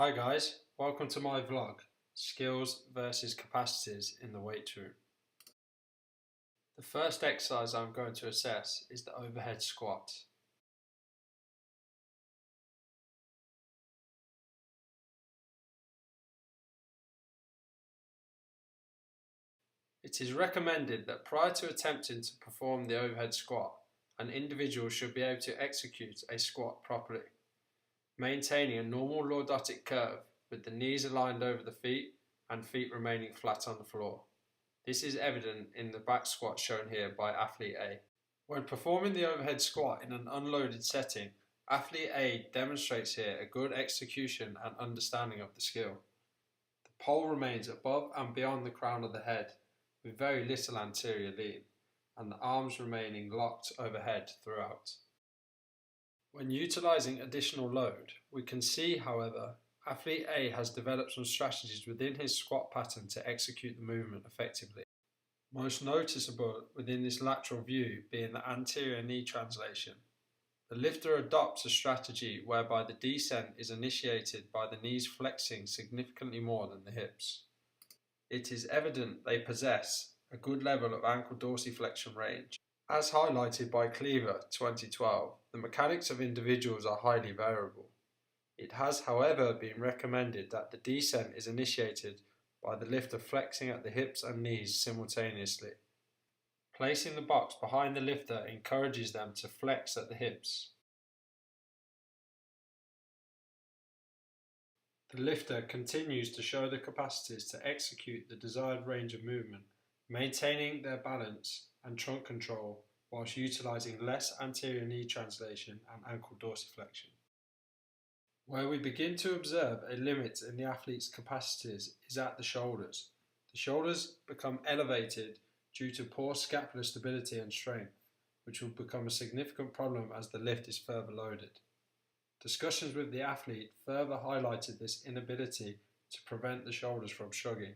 Hi guys, welcome to my vlog, Skills versus Capacities in the Weightroom. The first exercise I'm going to assess is the overhead squat. It is recommended that prior to attempting to perform the overhead squat, an individual should be able to execute a squat properly, maintaining a normal lordotic curve with the knees aligned over the feet and feet remaining flat on the floor. This is evident in the back squat shown here by athlete A. When performing the overhead squat in an unloaded setting, athlete A demonstrates here a good execution and understanding of the skill. The pole remains above and beyond the crown of the head, with very little anterior lean, and the arms remaining locked overhead throughout. When utilizing additional load, we can see, however, athlete A has developed some strategies within his squat pattern to execute the movement effectively. Most noticeable within this lateral view being the anterior knee translation. The lifter adopts a strategy whereby the descent is initiated by the knees flexing significantly more than the hips. It is evident they possess a good level of ankle dorsiflexion range. As highlighted by Cleaver 2012, the mechanics of individuals are highly variable. It has, however, been recommended that the descent is initiated by the lifter flexing at the hips and knees simultaneously. Placing the box behind the lifter encourages them to flex at the hips. The lifter continues to show the capacities to execute the desired range of movement, maintaining their balance and trunk control whilst utilizing less anterior knee translation and ankle dorsiflexion. Where we begin to observe a limit in the athlete's capacities is at the shoulders. The shoulders become elevated due to poor scapular stability and strength, which will become a significant problem as the lift is further loaded. Discussions with the athlete further highlighted this inability to prevent the shoulders from shrugging,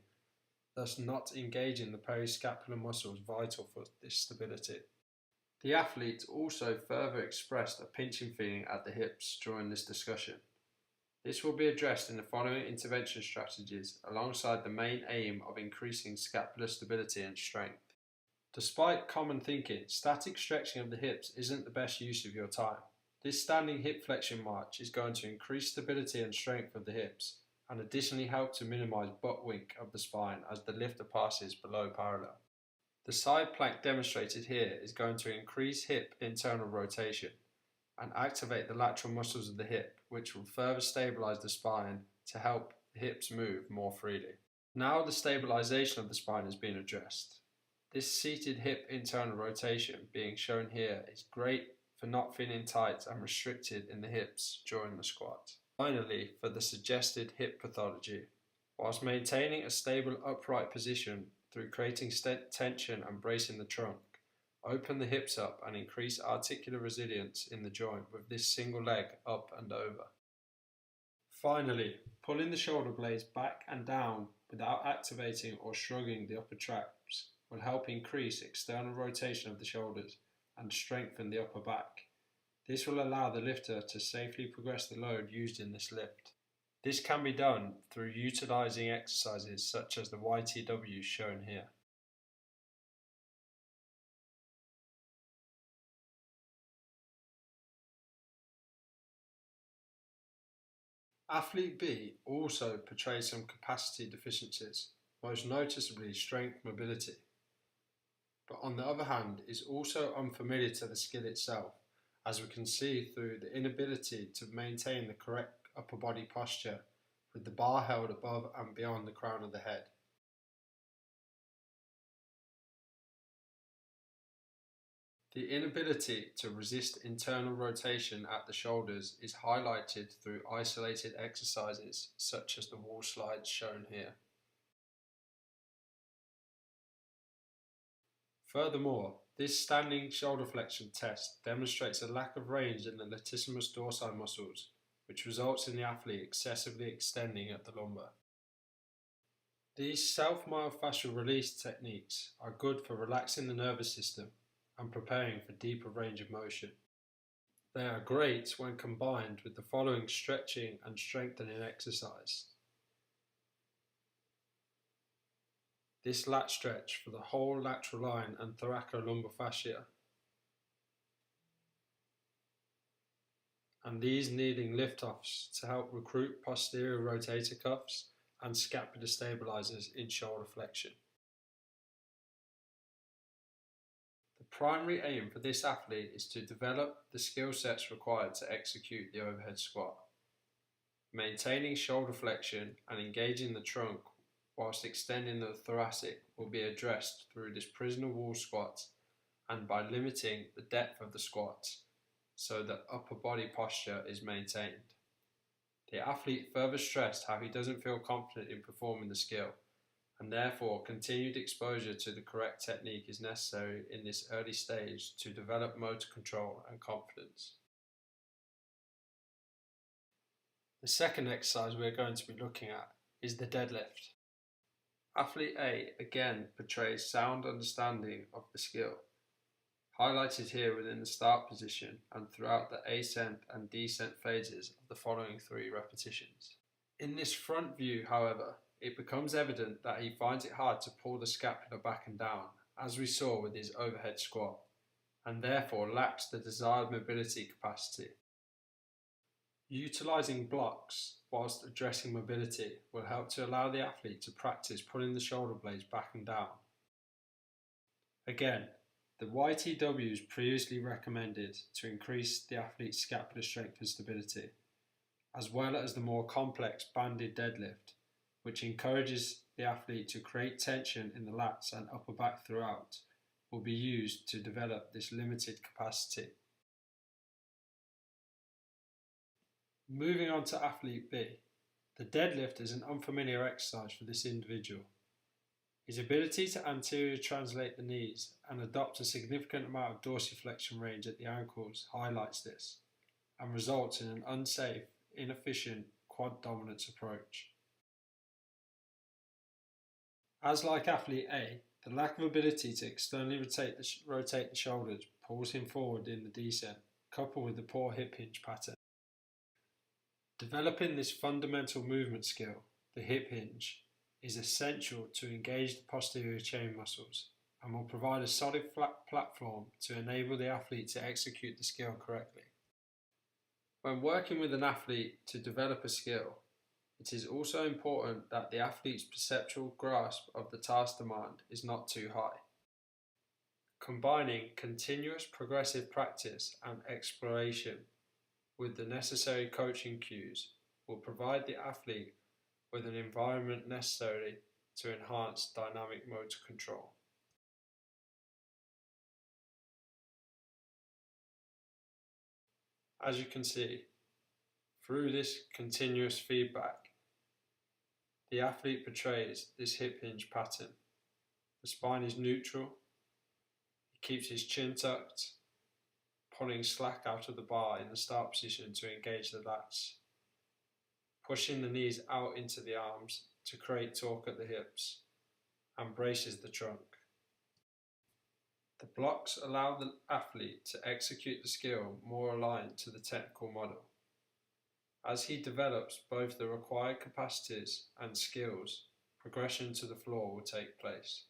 thus not engaging the periscapular muscles vital for this stability. The athlete also further expressed a pinching feeling at the hips during this discussion. This will be addressed in the following intervention strategies alongside the main aim of increasing scapular stability and strength. Despite common thinking, static stretching of the hips isn't the best use of your time. This standing hip flexion march is going to increase stability and strength of the hips and additionally help to minimize butt wink of the spine as the lifter passes below parallel. The side plank demonstrated here is going to increase hip internal rotation and activate the lateral muscles of the hip, which will further stabilize the spine to help the hips move more freely. Now the stabilization of the spine has been addressed. This seated hip internal rotation being shown here is great for not feeling tight and restricted in the hips during the squat. Finally, for the suggested hip pathology, whilst maintaining a stable upright position through creating tension and bracing the trunk, open the hips up and increase articular resilience in the joint with this single leg up and over. Finally, pulling the shoulder blades back and down without activating or shrugging the upper traps will help increase external rotation of the shoulders and strengthen the upper back. This will allow the lifter to safely progress the load used in this lift. This can be done through utilizing exercises such as the YTW shown here. Athlete B also portrays some capacity deficiencies, most noticeably strength mobility, but on the other hand is also unfamiliar to the skill itself, as we can see through the inability to maintain the correct upper body posture with the bar held above and beyond the crown of the head. The inability to resist internal rotation at the shoulders is highlighted through isolated exercises such as the wall slides shown here. Furthermore, this standing shoulder flexion test demonstrates a lack of range in the latissimus dorsi muscles, which results in the athlete excessively extending at the lumbar. These self-myofascial release techniques are good for relaxing the nervous system and preparing for deeper range of motion. They are great when combined with the following stretching and strengthening exercise. This lat stretch for the whole lateral line and thoracolumbar fascia, and these kneeling lift-offs to help recruit posterior rotator cuffs and scapular stabilizers in shoulder flexion. The primary aim for this athlete is to develop the skill sets required to execute the overhead squat. Maintaining shoulder flexion and engaging the trunk whilst extending the thoracic will be addressed through this prisoner wall squat and by limiting the depth of the squats so that upper body posture is maintained. The athlete further stressed how he doesn't feel confident in performing the skill, and therefore continued exposure to the correct technique is necessary in this early stage to develop motor control and confidence. The second exercise we are going to be looking at is the deadlift. Athlete A again portrays sound understanding of the skill, highlighted here within the start position and throughout the ascent and descent phases of the following 3 repetitions. In this front view, however, it becomes evident that he finds it hard to pull the scapula back and down, as we saw with his overhead squat, and therefore lacks the desired mobility capacity. Utilising blocks whilst addressing mobility will help to allow the athlete to practice pulling the shoulder blades back and down. Again, the YTWs previously recommended to increase the athlete's scapular strength and stability, as well as the more complex banded deadlift, which encourages the athlete to create tension in the lats and upper back throughout, will be used to develop this limited capacity. Moving on to athlete B, the deadlift is an unfamiliar exercise for this individual. His ability to anterior translate the knees and adopt a significant amount of dorsiflexion range at the ankles highlights this, and results in an unsafe, inefficient quad dominance approach. As like athlete A, the lack of ability to externally rotate the shoulders pulls him forward in the descent, coupled with the poor hip hinge pattern. Developing this fundamental movement skill, the hip hinge, is essential to engage the posterior chain muscles and will provide a solid flat platform to enable the athlete to execute the skill correctly. When working with an athlete to develop a skill, it is also important that the athlete's perceptual grasp of the task demand is not too high. Combining continuous progressive practice and exploration with the necessary coaching cues will provide the athlete with an environment necessary to enhance dynamic motor control. As you can see, through this continuous feedback, the athlete portrays this hip hinge pattern. The spine is neutral, he keeps his chin tucked, pulling slack out of the bar in the start position to engage the lats, pushing the knees out into the arms to create torque at the hips, and braces the trunk. The blocks allow the athlete to execute the skill more aligned to the technical model. As he develops both the required capacities and skills, progression to the floor will take place.